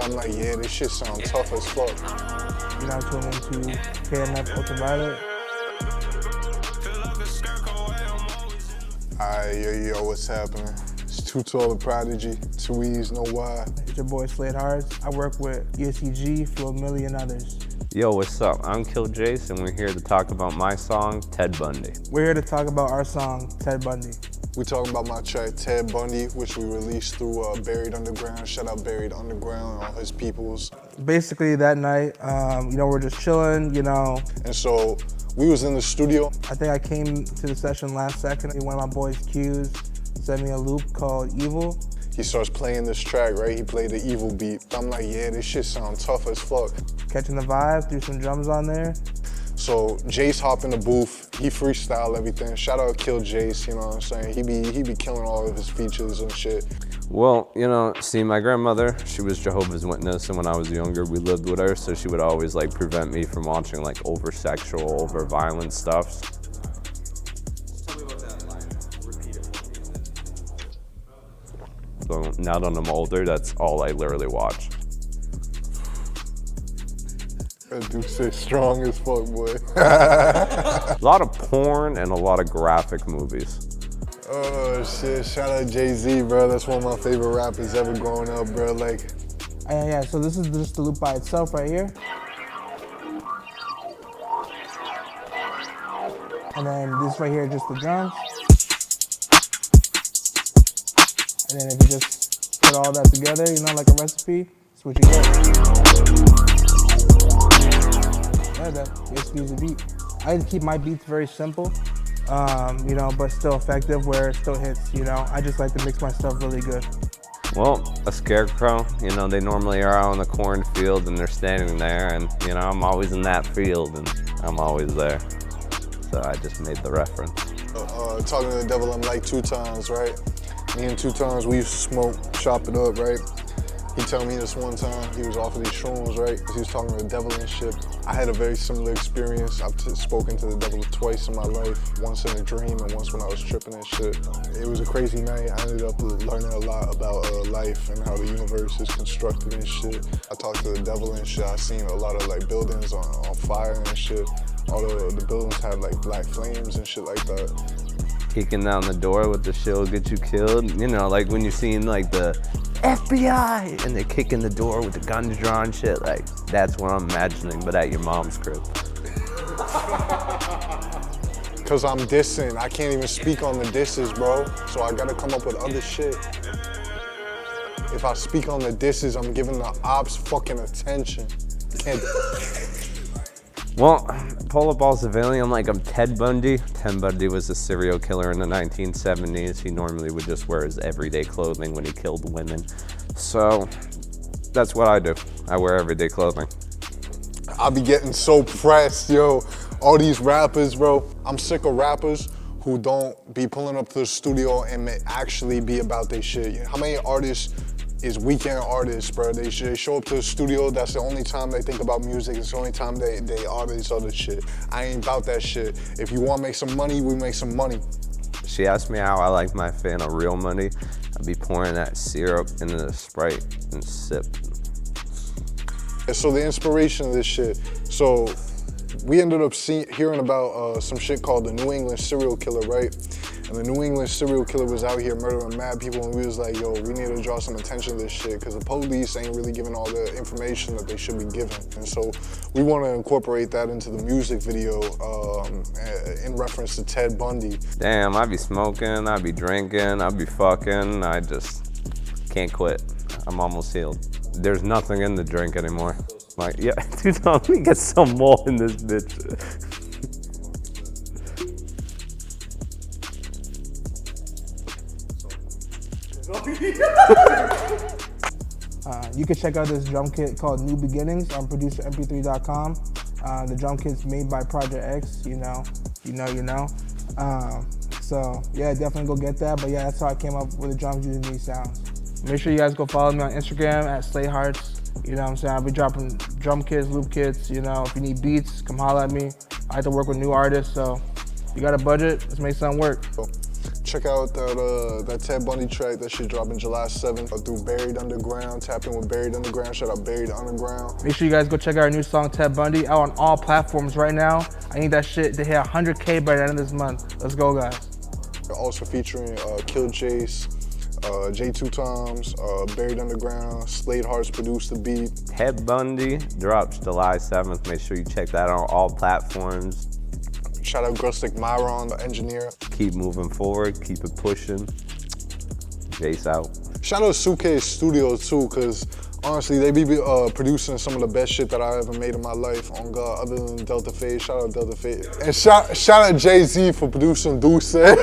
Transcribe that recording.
I'm like, yeah, this shit sound tough as fuck. You're now tuned into KMF Ultraviolet. Alright, yo, what's happening? It's 2Tall The Prodigee, 2 E's, no Y. It's your boy Slade Hards. I work with ESCG, Flo Millie, and others. Yo, what's up? I'm KillJayce, and we're here to talk about my song, Ted Bundy. We're here to talk about our song, Ted Bundy. We talking about my track, Ted Bundy, which we released through Buried Underground. Shout out Buried Underground and all his peoples. Basically, that night, we're just chilling, And so, we was in the studio. I think I came to the session last second. One of my boys, Q's, sent me a loop called Evil. He starts playing this track, right? He played the Evil beat. I'm like, yeah, this shit sound tough as fuck. Catching the vibe, threw some drums on there. So Jayce hop in the booth, he freestyle everything. Shout out KillJayce, you know what I'm saying? He be killing all of his features and shit. Well, see, my grandmother, she was Jehovah's Witness, and when I was younger, we lived with her, so she would always prevent me from watching over-sexual, over-violent stuff. Tell me about that line. Repeat it for me. So now that I'm older, that's all I literally watch. That dude shit strong as fuck, boy. A lot of porn and a lot of graphic movies. Oh shit, shout out Jay-Z, bro. That's one of my favorite rappers ever growing up, bro. Yeah, so this is just the loop by itself right here. And then this right here, just the drums. And then if you just put all that together, like a recipe, that's what you get. Yeah, that basically is a beat. I keep my beats very simple, but still effective where it still hits, I just like to mix my stuff really good. Well, a scarecrow, they normally are out in the cornfield and they're standing there, and I'm always in that field and I'm always there. So I just made the reference. Talking to the devil, I'm like 2 times, right? Me and 2 times, we used to smoke, chop it up, right? He told me this one time, he was off of these shrooms, right? He was talking to the devil and shit. I had a very similar experience. I've spoken to the devil twice in my life, once in a dream and once when I was tripping and shit. It was a crazy night. I ended up learning a lot about life and how the universe is constructed and shit. I talked to the devil and shit. I seen a lot of buildings on fire and shit. All the buildings had black flames and shit like that. Kicking down the door with the shit'll get you killed. Like when you're seeing the FBI and they're kicking the door with the guns drawn shit. That's what I'm imagining, but at your mom's crib. Cause I'm dissing. I can't even speak on the disses, bro. So I gotta come up with other shit. If I speak on the disses, I'm giving the ops fucking attention. Can't. Well, pull up all civilian, I'm Ted Bundy. Ted Bundy was a serial killer in the 1970s. He normally would just wear his everyday clothing when he killed women. So that's what I do. I wear everyday clothing. I be getting so pressed, yo. All these rappers, bro. I'm sick of rappers who don't be pulling up to the studio and actually be about their shit. How many artists is weekend artists, bro? They show up to the studio, that's the only time they think about music, it's the only time they are this other shit. I ain't about that shit. If you wanna make some money, we make some money. She asked me how I like my fan of real money. I'd be pouring that syrup into the Sprite and sip. So the inspiration of this shit, so we ended up hearing about some shit called the New England serial killer, right? And the New England serial killer was out here murdering mad people, and we was like, yo, we need to draw some attention to this shit, because the police ain't really giving all the information that they should be giving. And so we want to incorporate that into the music video in reference to Ted Bundy. Damn, I be smoking, I be drinking, I be fucking, I just can't quit. I'm almost healed. There's nothing in the drink anymore. Yeah, dude, let me get some more in this bitch. You can check out this drum kit called New Beginnings on producermp3.com. The drum kit's made by Project X, you know. So yeah, definitely go get that. But yeah, that's how I came up with the drums using these sounds. Make sure you guys go follow me on Instagram at SladeHards. You know what I'm saying? I'll be dropping drum kits, loop kits. If you need beats, come holler at me. I like to work with new artists, so if you got a budget, let's make something work. Check out that Ted Bundy track. That shit dropping July 7th. Through Buried Underground. Tap in with Buried Underground. Shout out Buried Underground. Make sure you guys go check out our new song, Ted Bundy, out on all platforms right now. I need that shit to hit 100K by the end of this month. Let's go, guys. Also featuring KillJayce, Jay2x, Buried Underground, Slade Hearts produced the beat. Ted Bundy drops July 7th. Make sure you check that out on all platforms. Shout out Grustic Myron, the engineer. Keep moving forward, keep it pushing. Jayce out. Shout out Suitcase Studios too, cause honestly, they be producing some of the best shit that I ever made in my life, on God, other than Delta Phase. Shout out Delta Phase. And shout out Jay-Z for producing dissect.